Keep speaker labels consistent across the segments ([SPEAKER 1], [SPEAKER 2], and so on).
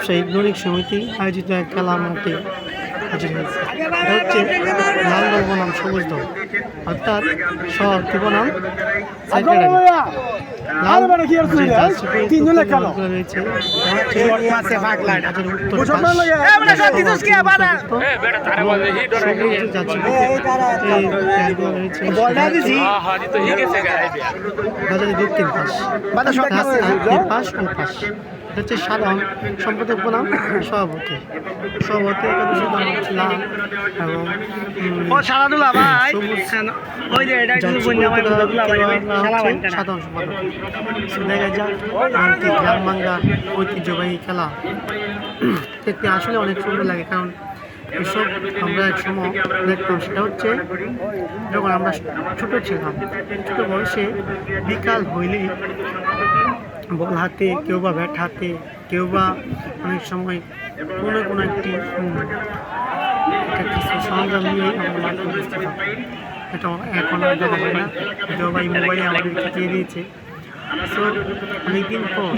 [SPEAKER 1] ব্যবসায়িক দৈনিক সমিতি আয়োজিত এক খেলা মাঠে হাজির হয়েছে। এটা হচ্ছে লাল দল বনাম সবুজ দল, অর্থাৎ শহর বনাম সেক্রেটারি। লাল যে জার্সি পরে রয়েছে দক্ষিণ পাশ ও পাশ হচ্ছে সাধারণ সম্পাদক বনাম সভাপতি। সভাপতি একাদশী দল হচ্ছে লাল এবং সাধারণ সম্পাদক। দেখা যাক গ্রাম বাংলার ঐতিহ্যবাহী খেলা দেখতে আসলে অনেক সুন্দর লাগে, কারণ এসব আমরা এক সময় দেখতাম। সেটা হচ্ছে যখন আমরা ছোট ছিলাম, ছোট বয়সে বিকাল হইলেই বল হাতে, কেউ বা ব্যাট হাতে, কেউ বা অনেক সময় কোনো একটি কিছু সরঞ্জাম নিয়ে আমরা মাঠে বুঝতে পারতাম। এটা এখন আর দেখা যায় না, কেউ বা এই মোবাইলে আমাদেরকে দিয়ে দিয়েছে। সো অনেকদিন পর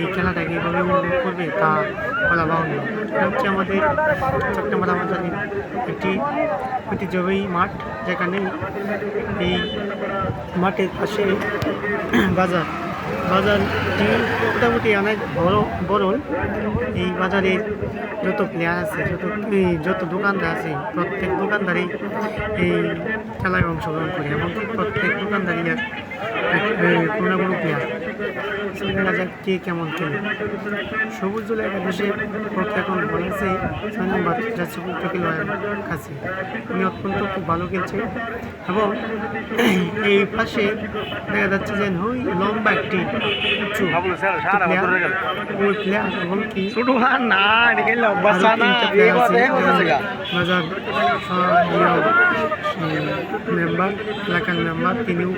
[SPEAKER 1] এই খেলাটাকে এভাবে উপভোগ করবে তা বলা বাহুল্য। এটা হচ্ছে আমাদের চট্টগ্রাম আমাদের একটি ঐতিহ্যবাহী মাঠ, যেখানে এই মাঠের পাশে বাজারটি মোটামুটি অনেক বড়। এই বাজারে যত প্লেয়ার আছে, যত দোকানদার আছে, প্রত্যেক দোকানদারই এই খেলায় অংশগ্রহণ করে, এবং প্রত্যেক দোকানদারই কোনো না কোনো প্লেয়ার। দেখা যাক কে কেমন খেলে। সবুজ দল একাদশের পক্ষে এখন বলেছে 6 নম্বর কাছে, উনি অত্যন্ত খুব ভালো খেলছে। এবং এই পাশে দেখা যাচ্ছে যে লম্বা একটি উঁচু ওই প্লেয়ার, এবং কি মেম্বার, এলাকার মেম্বার, তিনিও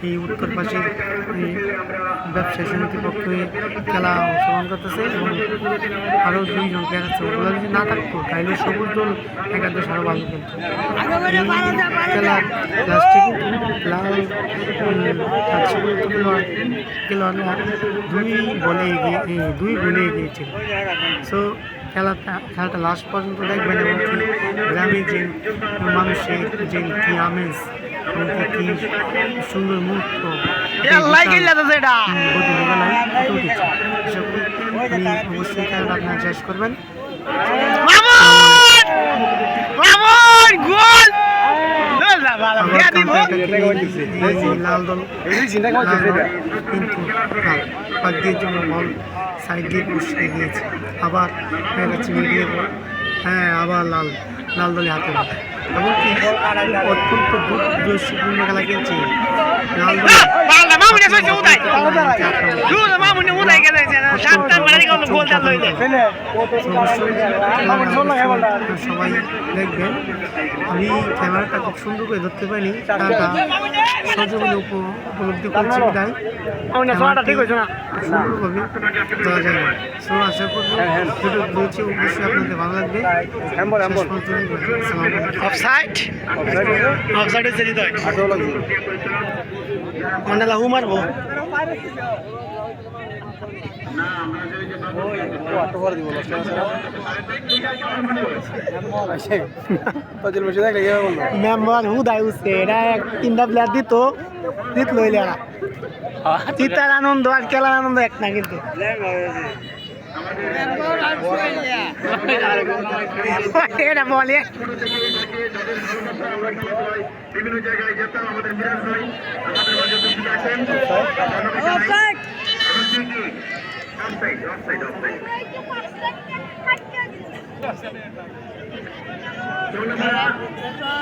[SPEAKER 1] এই উত্তর পাশের ব্যবসায়ী সমিতির পক্ষে খেলা অংশগ্রহণ করতেছে, এবং আরও 2 জন প্লেয়ার আছে। ওগুলো যদি না থাকতো তাহলে সবুজ দল একাদশ আরও ভালো খেলতো। খেলার লাস্টে কিন্তু লাল খেলোয়াড়রা 2 গোলে এগিয়েছিল। সো খেলাটা লাস্ট পর্যন্ত দেখবেন, এবং কি গ্রামে যে মানুষের যে কি আমেজ, কি সুন্দর মুহূর্ত অবশ্যই খেলাটা আপনারা শেষ করবেন। লাল দল কিন্তু পাক দিয়ে জন্য বল সাইড দিয়ে বসে গিয়েছে, আবার হয়ে গেছে মিডিয়ে বল। হ্যাঁ, আবার লাল দলে হাতে বল, এবং কি অত্যন্ত দুঃশূন্য খেলা খেলছে লাল দল। সবাই দেখবেন, আমি ক্যামেরাটা খুব সুন্দর করে ধরতে পারিনি, খেলাটা সহজভাবে উপলব্ধি করছি বিদায় সুন্দরভাবে দেওয়া যায় না। সো আশা করবো ভিডিও বলছি অবশ্যই আপনাদের ভালো লাগবে। মানে লাহু মারবো মেম্বার হুদাই উঠছে, এটা 3টা প্লেয়ার দিত লইলে চিতার আনন্দ আর খেলার আনন্দ এক না, কিন্তু এটা বলে বিভিন্ন জায়গায় যেতাম। আমাদের বিরাট ভাই আমাদের মাঝে উপস্থিত আছেন।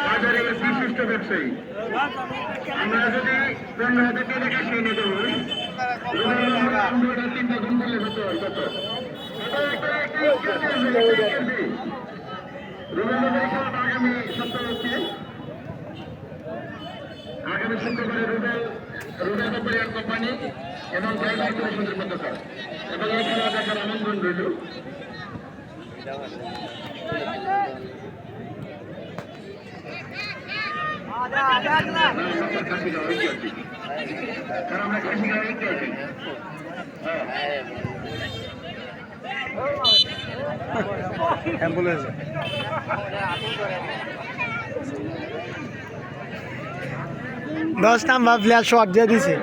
[SPEAKER 1] বাজারের বিশিষ্ট ব্যবসায়ী, আমরা যদি পণ্য হাতে দেখে সেই নিতে হই 3টা গুণ করলে হতো কত আগামী শুক্রবারে রুবেল কোরিয়ান কোম্পানি এবং ড্রাইভার কমিশনের মধ্যে স্যার, এবং এই খেলা দেখার আমন্ত্রণ রইল।
[SPEAKER 2] অ্যাম্বুলেন্স
[SPEAKER 1] 10 নাম্বার প্লেয়ার শট দিয়ে দিছে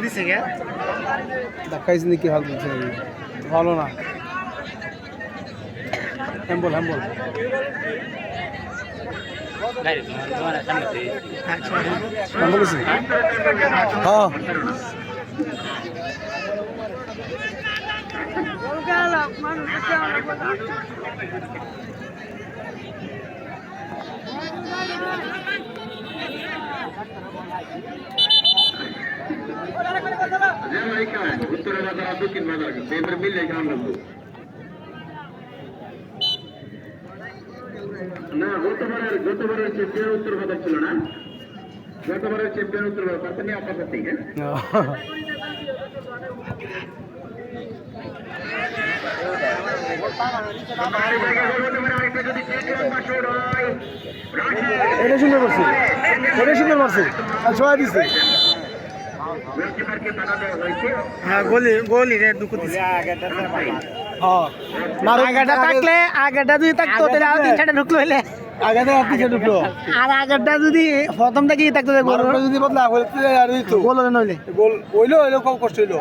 [SPEAKER 1] দিছে কে
[SPEAKER 2] দেখাইছি নাকি হাল দিচ্ছে ভালো না হ্যাম্বল হ্যাম্বল হ্যাম্বল আছে হ্যাঁ
[SPEAKER 3] উত্তরের বাজার দক্ষিণ বাজার এবার মিললে গ্রাম লাগবে না গতবারের চ্যাম্পিয়ন উত্তর বাজার ছিল না গতবারের চ্যাম্পিয়ন উত্তর বাজার নিয়ে আপনার সাথে
[SPEAKER 2] এটা সুন্দর করছে এটা সুন্দর করছে আর ছয় দিচ্ছে
[SPEAKER 1] হ্যাঁ গোলি রে দুঃখ দিছে আগেটা থাকলে আগেটা যদি থাকতো তাহলে আর তিনটা ঢুকলো হইলে
[SPEAKER 2] আগাতে আর পিছে ঢুকলো
[SPEAKER 1] আর আগেরটা যদি প্রথম থেকেই থাকতো গোল
[SPEAKER 2] যদি বদলা হইলে আর দিত
[SPEAKER 1] গোল নইলে
[SPEAKER 2] গোল হইলো খুব কষ্ট হইলো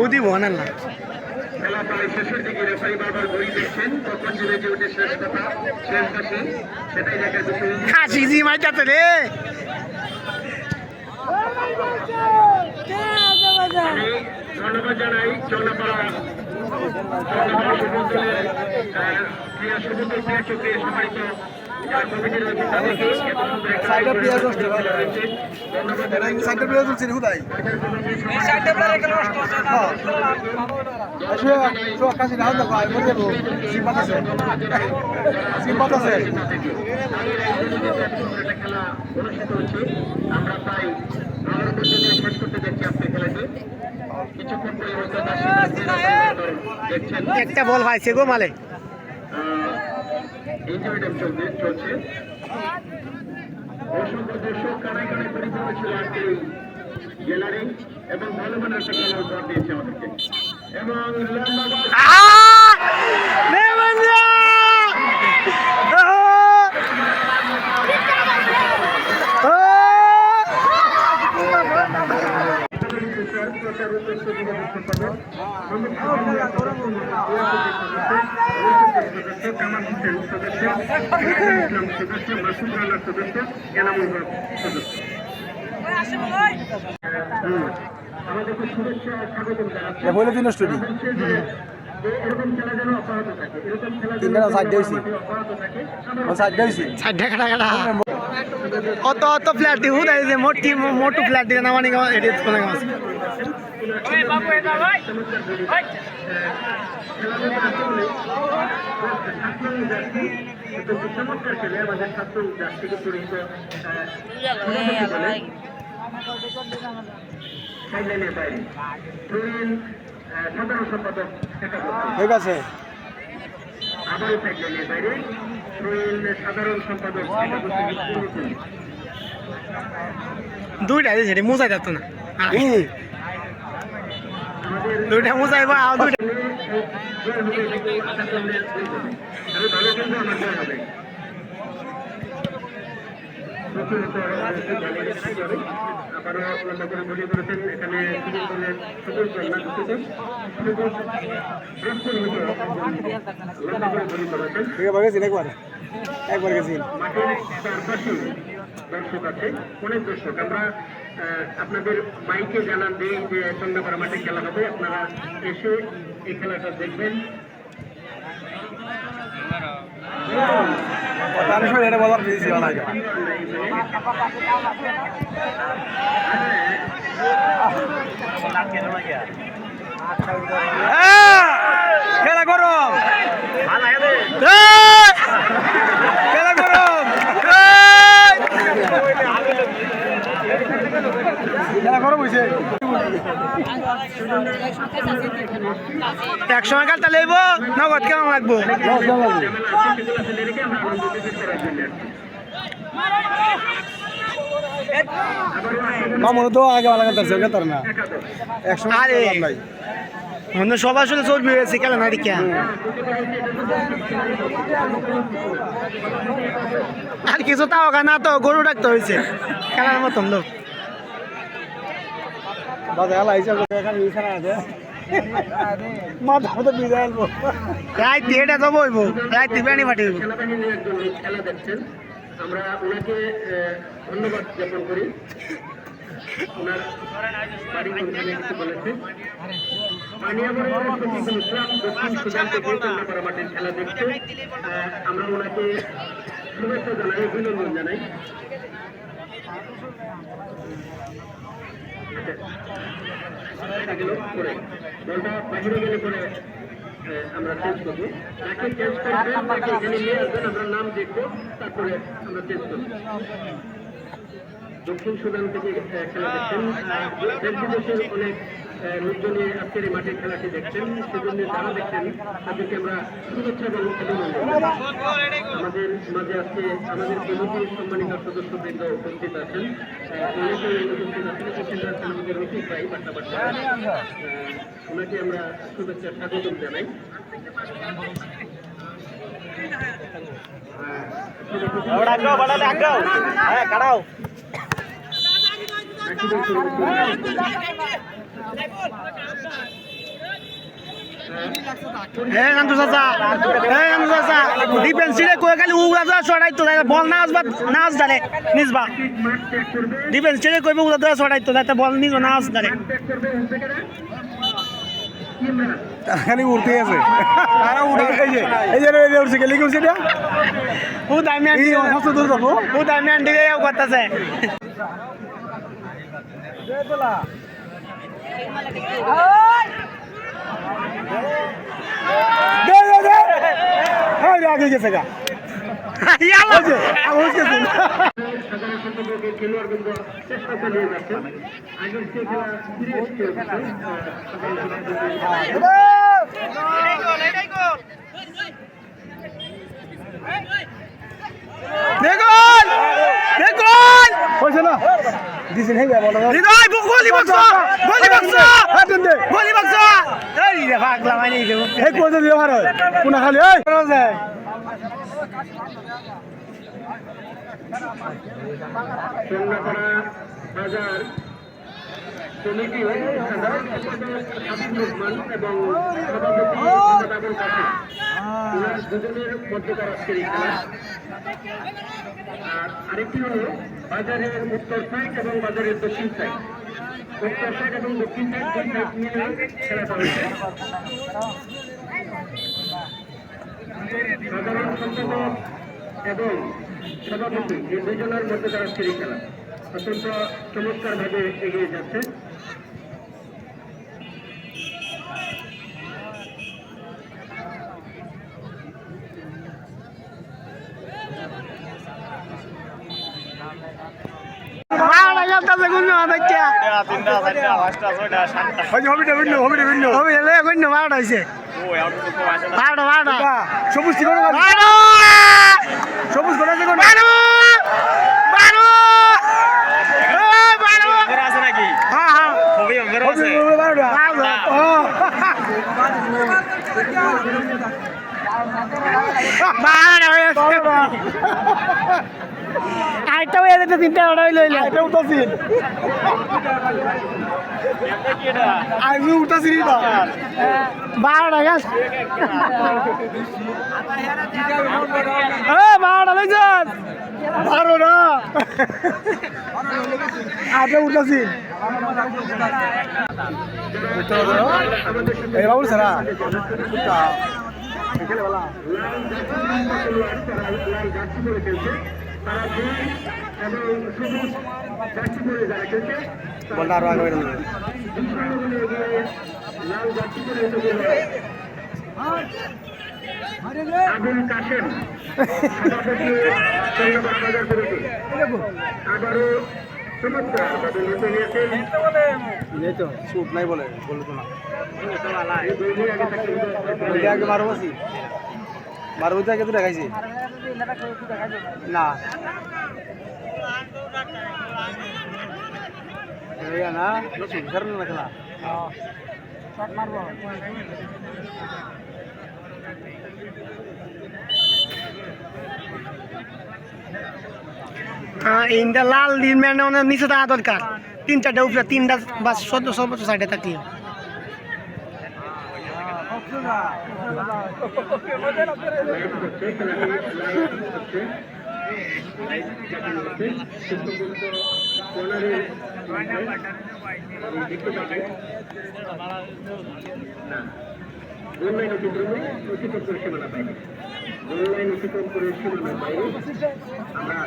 [SPEAKER 1] ওদি বনাল না
[SPEAKER 3] খেলা প্রায় শেষের দিকে রেফারি বারবার ঘড়ি দেখছেন তখন জুড়ে যে ওঠে শেষ কথা শেষ হাসি সেটাই দেখার বিষয়
[SPEAKER 1] হাসি জি মাইটাতে রে
[SPEAKER 3] আমি ধন্যবাদ জানাই চন্দ্রপাড়া ক্রীড়া সমুদ্র ক্রীড়া চক্রে সম্মানিত যারা কমিটির রয়েছে তাদেরকে
[SPEAKER 2] সাইডে প্লেয়ার নষ্ট
[SPEAKER 3] রয়েছে ধন্যবাদ
[SPEAKER 2] সাইডে প্লেয়ার চলছে হুদাই কাছে না দেখো আই বলে দেবো সিম্পাত আছে
[SPEAKER 3] খেলা অনুষ্ঠিত হচ্ছে আমরা প্রায় 12 পর্যন্ত শেষ করতে যাচ্ছি আপনার খেলাটি কিছুক্ষণ পরে দেখছেন
[SPEAKER 1] একটা বল পাইছে গো মালে
[SPEAKER 3] ইঞ্জুরিটাইম চলছে অসংখ্য দর্শক কানায় কানায় পরিপূর্ণ ছিল আজকে এই গ্যালারি এবং ভালো মানের একটা খেলা উপহার দিয়েছে আমাদেরকে এবং আমাদেরকে শুভেচ্ছা স্বাগত জানাচ্ছি
[SPEAKER 2] বলে দিন স্টুডি
[SPEAKER 3] এরকম খেলা যেন অব্যাহত থাকে এরকম খেলা যেন
[SPEAKER 2] তিনটা সাইড দিয়েছি
[SPEAKER 3] অব্যাহত থাকে
[SPEAKER 2] ও সাইড দিয়েছি
[SPEAKER 1] সাইড কাটা অত প্লেয়ার দি হুদাই যে মোটু প্লেয়ার দি না মানে এডিট করে গেছে
[SPEAKER 3] ওই বাবু এটা ভাই চমৎকার খেলে আমাদের ছাত্র জাতিকে পরিচিত সাইডলাইনের বাইরে সাধারণ সম্পাদক
[SPEAKER 2] ঠিক আছে
[SPEAKER 3] আবারও সাইডলাইনের বাইরে সাধারণ সম্পাদক
[SPEAKER 1] দুইটা দিছে মুসাই যাচ্ছে না দুইটা মুসাইবা আর দুইটা
[SPEAKER 3] ভালো কিন্তু আমার জয় হবে আবারও লম্বা করে বলি করেছেন এখানে সুযোগ লম্বা করে বলি করেছেন
[SPEAKER 2] একবার গেছি একবার গেছি
[SPEAKER 3] মাঠের চারপাশে দর্শক আছে অনেক দর্শক আমরা আপনাদের মাইকে জানান দিই যে চন্দ্রপাড়া মাঠে খেলা হবে আপনারা এসে এই খেলাটা দেখবেন
[SPEAKER 2] এটা বলার দিয়েছি খেলা গরম খেলা গরম খেলা গরম হয়েছে
[SPEAKER 1] এক সময় কালটা লেব নগদ কেমন লাগবো
[SPEAKER 2] মামুন তো আগে ভালো কথা আছে তার না
[SPEAKER 1] আরে অন্য সবার সাথে চর্বি হয়েছে খেলা না রিকা আর কিছু তাও না তো গরু ডাকতে হয়েছে খেলার মতন লোক
[SPEAKER 2] মাথা তো বিদায় আনবো
[SPEAKER 1] রাইতে এটা তো বইবো রাইতে বেড়ি মাটিব
[SPEAKER 3] সেনাবাহিনীর একজন লোক খেলা দেখছেন আমরা ওনাকে ধন্যবাদ জ্ঞাপন করি ওনার বাড়ি কোনখানে কিছু বলেছে পানিয়াগড়ের শফিকুল ইসলাম দক্ষিণ সুদান থেকে চন্দ্রপাড়া মাঠের খেলা দেখছে আমরা ওনাকে শুভেচ্ছা জানাই অভিনন্দন জানাই দলটা বাহিরে গেলে পরে আমরা চেঞ্জ করবো তাকে চেঞ্জ করবেন তাকে এখানে নিয়ে আসবেন আমরা নাম দেখবো তারপরে আমরা চেঞ্জ করবো দক্ষিণ সুদান থেকে খেলা দেখছেন দেশ বিদেশের অনেক লোকজনই আজকের এই মাঠের খেলাটি দেখছেন সেজন্য যারা দেখছেন তাদেরকে আমরা শুভেচ্ছা এবং অভিনন্দন আমাদের মাঝে আজকে আমাদের কমিটির সম্মানিত সদস্যবৃন্দ উপস্থিত আছেন অনেকেই উপস্থিত আছেন উপস্থিত আছেন আমাদের রফিক ভাই বাট্টা ওনাকে আমরা শুভেচ্ছা স্বাগতম জানাই
[SPEAKER 1] কাটাও ডিফেন্সিরে কয়ে খালি উগলা দেওয়া ছড়াইতো বল নাচ জানে নিজবা ডিফেন্সিরে কইবে উগলা দেওয়া ছড়াইতো যাতে বল নিজ নাচ জানে
[SPEAKER 2] খালি উঠতে আছে এই যে উঠছে গেলে কি উঠছে এটা
[SPEAKER 1] ও দামি আন্টি
[SPEAKER 2] সমস্ত দূর যাবো
[SPEAKER 1] ও দামি আন্টি করতেছে
[SPEAKER 2] আগে গেছে গা
[SPEAKER 3] খেলোয়াড়বৃন্দ চেষ্টা চালিয়ে যাচ্ছেন আগের সে খেলা ফিরে
[SPEAKER 2] হয়েছে না দিছেন হ্যাঁ
[SPEAKER 1] হৃদয় গোলি বক্স গোলি বক্স গোলি বক্স এই রে পাগলা মাইনি দেব
[SPEAKER 2] এই কোজে দিয়ে ভালো কোনা খালি এই যায়
[SPEAKER 3] চন্দ্রপাড়া বাজার কমিটি সাধারণ সম্পাদক হাবিব রহমান এবং সভাপতি আবুল কাসেম ওনার দুজনের মধ্যকার আজকের এই খেলা আর আরেকটি হলো বাজারের উত্তর সাইড এবং বাজারের দক্ষিণ সাইড উত্তর সাইড এবং দক্ষিণ সাইড দুই সাইড মিলে খেলাটা হয়েছে সাধারণ সম্পাদক এবং সভাপতি এই দুজনের মধ্যে তারা আজকের এই খেলা অত্যন্ত চমৎকার ভাবে এগিয়ে যাচ্ছে
[SPEAKER 2] সবুজ সবুজ
[SPEAKER 1] আরেকটা হয়ে যেতে তিনটা অর্ডার লইলে
[SPEAKER 2] এটা উঠতেছি আমি উঠতেছি না
[SPEAKER 1] 12টা গাছ 12টা লইছেন
[SPEAKER 2] 12 না আটা উঠতেছি এই বাবুল সারা
[SPEAKER 3] খেলোয়াড় তারা লাল জার্সি পরে খেলছে, তারা দুই এবং সবুজ জার্সি পরে যারা খেলছে
[SPEAKER 2] বলটা আরো আগে বেরোবে।
[SPEAKER 3] লাল জার্সি পরে আবুল কাশেম সভাপতি চন্দ্রপাড়া বাজার কমিটি আবারও চমৎকার তাদের নিতে নিয়েছেন।
[SPEAKER 2] এই তো সুপ নাই বলে বললো তো না
[SPEAKER 3] এই দুই আগে থাকতে
[SPEAKER 2] ওইটা আগে মারবো আছি মারবো তো আগে তো দেখাইছি না না সুবিধার না খেলা
[SPEAKER 1] ইন্ডিয়া লাল দিন মানে নিচে থাকা দরকার, 3-4টা উপরে 3টা বা 14 সর্বোচ্চ সাইডে থাকলেও।
[SPEAKER 3] অনলাইন অতিক্রম করে সীমানা বাইরে, অনলাইন অতিক্রম করে সীমানার বাইরে আমরা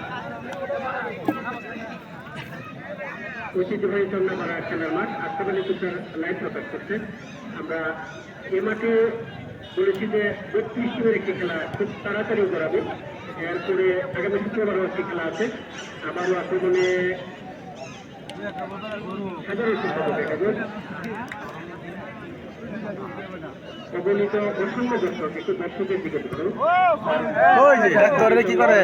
[SPEAKER 3] ঐতিহ্যবাহী চন্দ্রপাড়া খেলার মাঠ আটটাবালি কুচার লাইভ প্রকাশ করছে। আমরা এ মাঠে বলেছি যে 32 টিমের একটি খেলা খুব তাড়াতাড়ি করাবে, এরপরে আগামী শুক্রবারও একটি খেলা আছে, আবারও আক্রমণে হাজারের সংখ্যক একাদশ অবনীত অসংখ্য দর্শক, একটু দর্শকের দিকে দেখুন।
[SPEAKER 2] ওই যে ডাক্তারে কি করে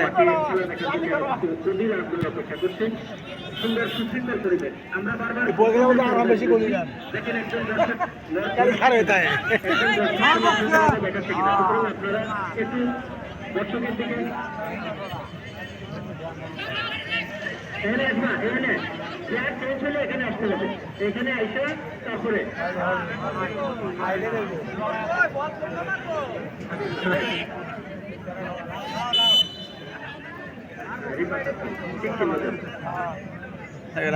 [SPEAKER 3] অপেক্ষা করছে, সুন্দর সুশৃঙ্খল পরিবেশ। আমরা বারবার
[SPEAKER 2] বেশি করি না
[SPEAKER 3] দেখেন একজন দর্শক
[SPEAKER 2] খারাপ হইতা है
[SPEAKER 3] দেখাচ্ছে কিনা, সুতরাং আপনারা একটু দর্শকের দিকে এখানে আসবা, এখানে প্লেয়ার চেঞ্জ হলে এখানে আসতে হবে, এখানে আইসে তারপরে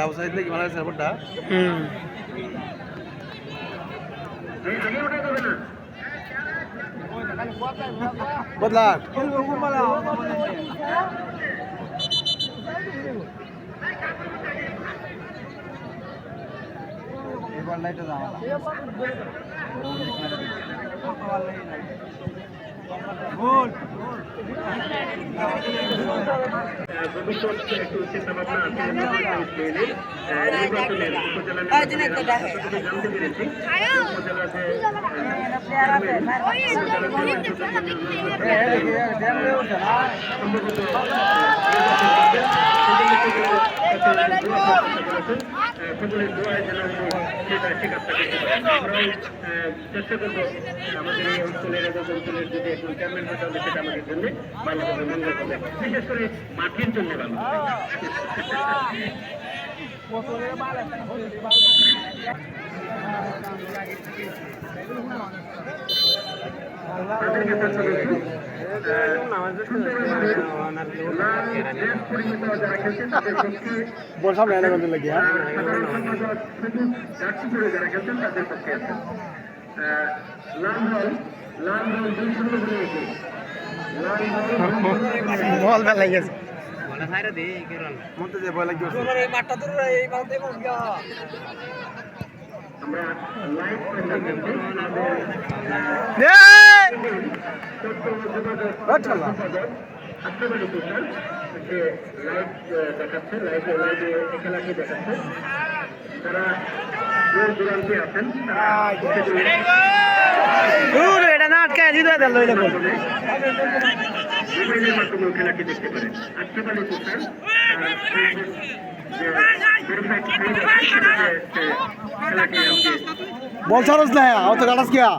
[SPEAKER 2] আউটসাইড থেকে মানে সাপোর্টটা
[SPEAKER 3] আগে ওঠা যাবে না।
[SPEAKER 2] বদলা এবার লাইটে যাওয়া
[SPEAKER 3] ভবিষ্যৎ একটু চিন্তা ভাবনা আছে নির্বাচনের উপজেলা জানতে পেরেছি উপজেলাতে সকলের দোয়ায় যেন সেটা শেখাতে আমরাও চেষ্টা করবো আমাদের এই অঞ্চলের এবং অঞ্চলের যদি এখন ক্যাম্পেন করতে হবে সেটা আমাদের জন্য ভালো হবে, মঙ্গল হবে, বিশেষ করে মাঠের জন্য ভালো হবে। তাদের কাছে চলেছি যারা খেলছেন তাদের পক্ষে
[SPEAKER 2] বল সামনে এনে করতে লাগি হ্যাঁ
[SPEAKER 3] সাধারণ সম্পাদক শুধু জার্সি পরে যারা খেলছেন তাদের পক্ষে আছে লাল দল 2-0 হয়ে গেছে।
[SPEAKER 1] বল বেলা গেছে
[SPEAKER 2] মনতে যে ভয় লাগছে
[SPEAKER 3] আমরা লাইভ আত্মবাড়ি তুষার যে লাইভ দেখাচ্ছে, লাইভে খেলাটি দেখাচ্ছে, তারা দূর দূরান্তে আছেন,
[SPEAKER 1] এটা না আটকায় দিতে লইলে
[SPEAKER 3] মোবাইলের মাধ্যমেও খেলাটি দেখতে পারেন। আত্মবাড়ি তুষার খেলাটি আজকে
[SPEAKER 2] বল সারস না অত গালাস কিয়া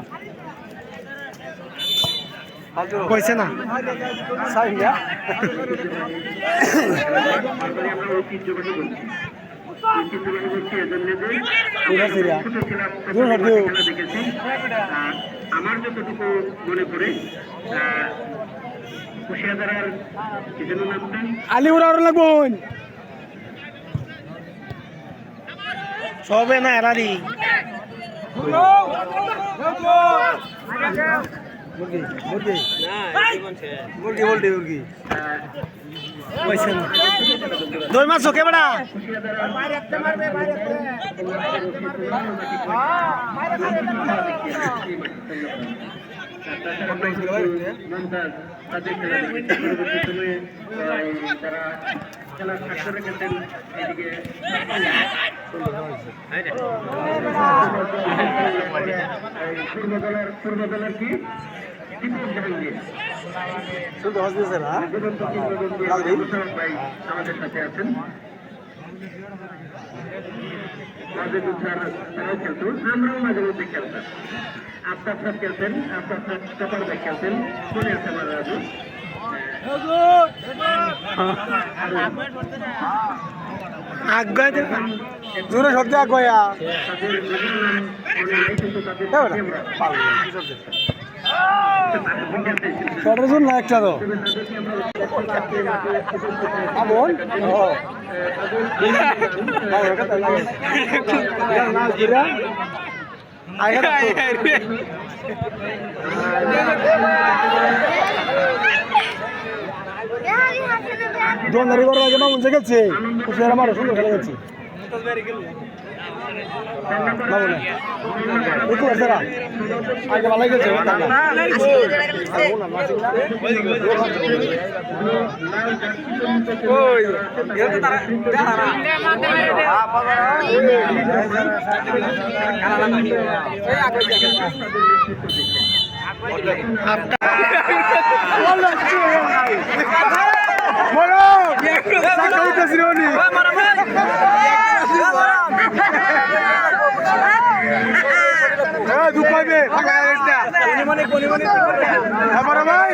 [SPEAKER 1] কইছে না
[SPEAKER 2] সাই গিয়া
[SPEAKER 3] আমরা ঐতিহ্যবাহী বলছি, ঐতিহ্যবাহী বলছি এজন্য যে ছোট খেলা দেখেছি। আমার যতটুকু মনে পড়ে কুশিয়াদার কি যেন নামটা
[SPEAKER 2] আলি ওরা লাগুন
[SPEAKER 1] সবে না এরারি
[SPEAKER 2] মুরগি মুরগি মুরগি বলতে মুরগি দই মাছ ওকে বেড়া
[SPEAKER 3] তাদের খেলা দেখেছে পরবর্তী সময়ে তারা খেলা থাকতে রেখেছেন এদিকে পূর্বদলের কি আমাদের সাথে আছেন তারাও খেলতো আমরাও মাঝে মধ্যে খেলতাম আফতাব সাহেব খেলতেন আফতাব সাহেব টপার ব্যাগ খেলতেন মনে আছে আমার রাজু
[SPEAKER 2] জোরে শব্দ আগুয়া
[SPEAKER 3] তাদের নিজের নাম মনে নেই কিন্তু তাদের
[SPEAKER 2] জন না একটা তো আমন दोन रविवार आगे मग उंच गेलছে कुठल्या मारो सुंदर খেলা গেছি না বলে একটু আসরা আগে ভালো গেছে ওই গেল তারা বলো সাকাই তসরিওনি দুপাবে ফাঁকা গেছটা কোনি মনে আমার ভাই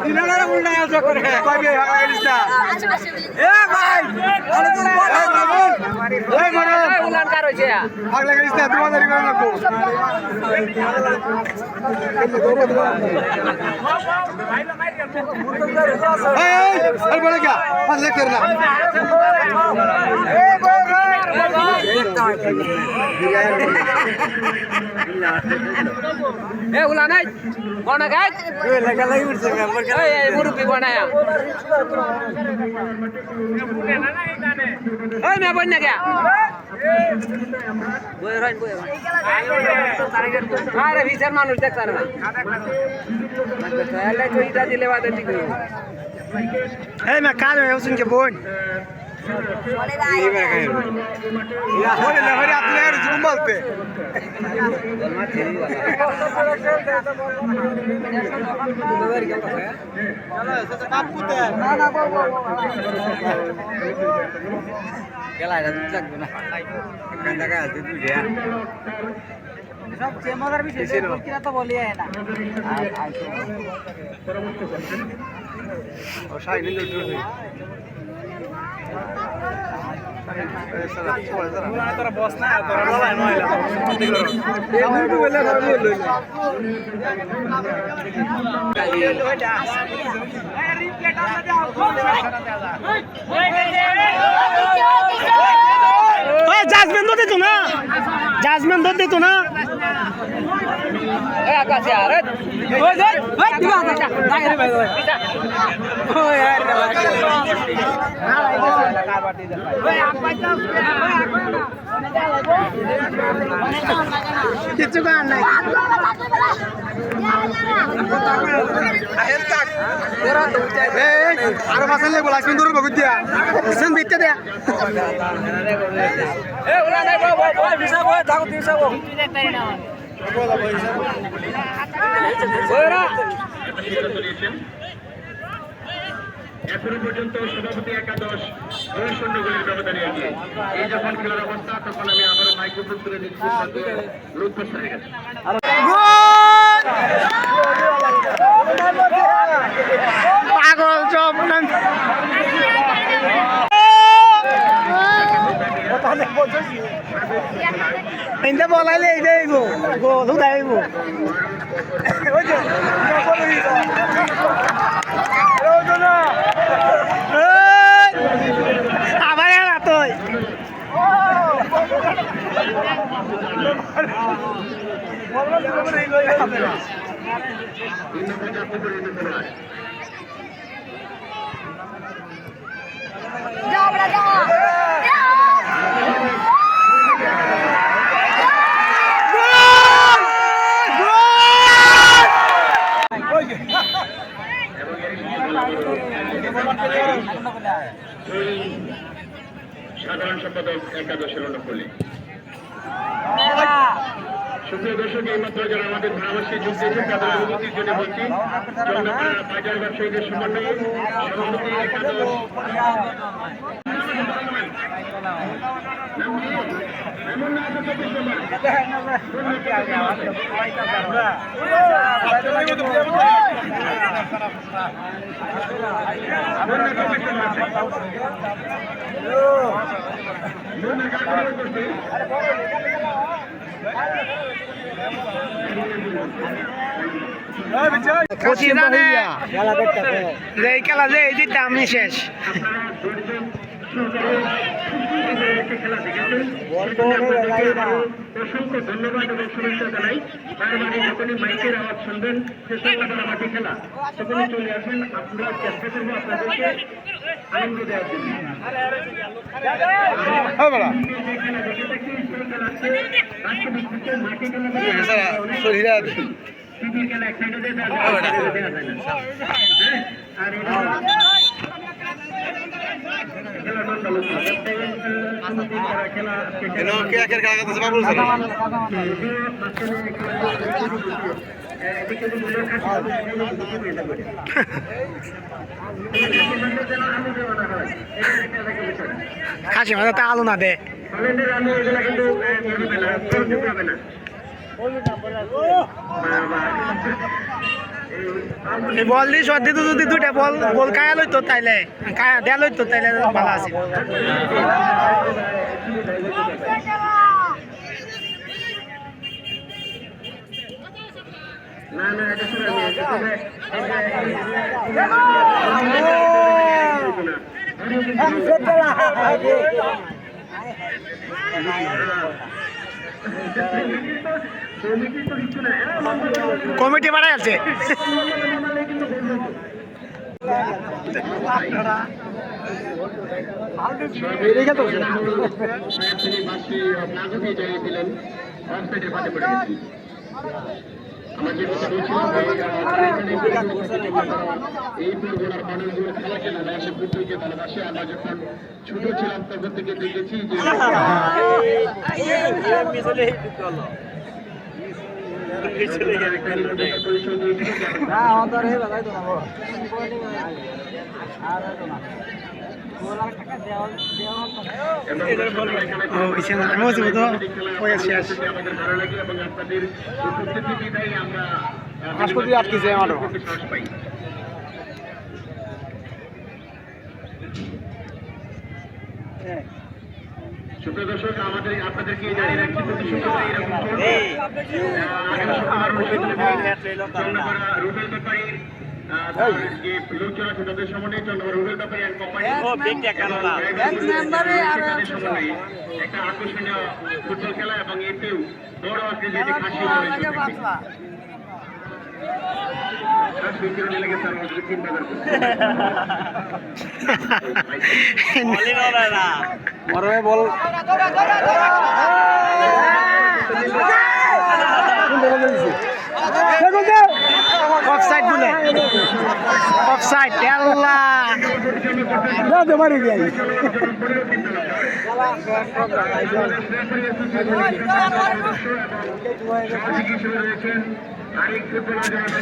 [SPEAKER 2] তিনারা উল্টা আসা করে কইবে ফাঁকা গেছটা এ ভাই আরে তুই এই মারো উলান কার হইছে ফাঁকা গেছটা তোমাদের করে রাখো এই বলে গা পাঁচ লাখ করনা
[SPEAKER 4] ए उला नाही कोण काय मुरुपी बनाया मैं बन गया अरे विचार माणूस देखता ना तो इटा दिले वाटत
[SPEAKER 2] ए मैं काल में उसन के बोन या होले लहरी आपल्या जुम बोलते
[SPEAKER 4] गेला जगतो ना कंदा काय असते तुझ्या सब चेमदार भी से किरा तो बोली है ना
[SPEAKER 2] और शाही ने लुट रही তোরা বস না তোরা বলাই নয়লা ঠিক করো এই বলে ধরে বললো ওই জাজমেন্ট দে তো না জাজমেন্ট দে তো না
[SPEAKER 4] ए आकाश यार ओए ओए दिवा जा दागे रे भाई ओए यार
[SPEAKER 1] কিছু গান নাই
[SPEAKER 2] আর মাসালে বলা আসবেন দূর বগুত দিয়া
[SPEAKER 1] সেন বিতে দে
[SPEAKER 4] ए उला नाही बो दिसा बो जागो दिसा बो
[SPEAKER 3] এখনো পর্যন্ত সভাপতি একাদশ 2-0 গোলের ব্যবধানে এগিয়ে এই যখন খেলার অবস্থা তখন আমি আবারও মাইক্রোফোন তুলে দিচ্ছি লুৎফর স্যারের কাছে
[SPEAKER 1] পাগল চপ ইন্দে বলাইলে এই দেইব গোল উদাইব ওই যে আবার না তুই
[SPEAKER 3] নম্বর জাতীয় পরিণত খেলোয়াড় সাধারণ সম্পাদক একাদশের অনুকূলে সুপ্রিয় দর্শক এইমাত্র যারা আমাদের ধারাবাসী যোগ দিয়েছেন তাদের অনুমতির জন্য বলছি চন্দ্রপাড়া বাজার ব্যবসায়ীদের সমন্বয়ে সভাপতি একাদশ
[SPEAKER 1] খুশি জানে যে এই খেলা যে এই জিতটা আমি শেষ
[SPEAKER 3] খেলা দেখেছেন অসংখ্য ধন্যবাদ এবং শুভেচ্ছা জানাই বারবারই যখনই মাইকের আওয়াজ শুনবেন যে চন্দ্রপাড়া মাটি খেলা তখনই চলে আসবেন আমরা চেষ্টা করবো আপনাদেরকে আনন্দ দেওয়ার জন্য খেলা এক সাইডে
[SPEAKER 1] খাসি মাথাতে আলু না দে বল দিয়ে সর্দি তো যদি দুইটা বল বল কায়া লইতো তাইলে কায়া দেয়া লইতো তাইলে ভালো আছে
[SPEAKER 3] না না এটা শুনে
[SPEAKER 1] কমিটি বাড়াই আছে
[SPEAKER 3] আমাদের কথা বলছিলাম এই পূর্বনার মানুষগুলো খেলাকে ভালোবাসে ফুটবলকে ভালোবাসে আমরা যখন ছোট ছিলাম তখন থেকে দেখেছি যে আমাদের ভালো লাগে এবং আপনাদের উপস্থিতি বিদায় আমরা
[SPEAKER 2] আটকেছে আমারও
[SPEAKER 3] সাহস পাই সুপ্রিয় দর্শক আমাদের আপনাদেরকে জানিয়ে রাখছি প্রতি শুক্রবার এরকম রুবেল ব্যাপারী যে লোকজনা আছে তাদের সমন্বয়ে চন্দ্রপাড়া রুবেল ব্যাপারী অ্যান্ড কোম্পানি সমন্বয়ে একটা আকর্ষণীয় ফুটবল খেলা এবং এতেও বড় আকৃতির একটি খাসি
[SPEAKER 2] বল
[SPEAKER 1] অফসাইড বলে অফসাইড আল্লাহ
[SPEAKER 2] যাতে পারি যাই
[SPEAKER 3] রয়েছেন আরেক ফুটবলার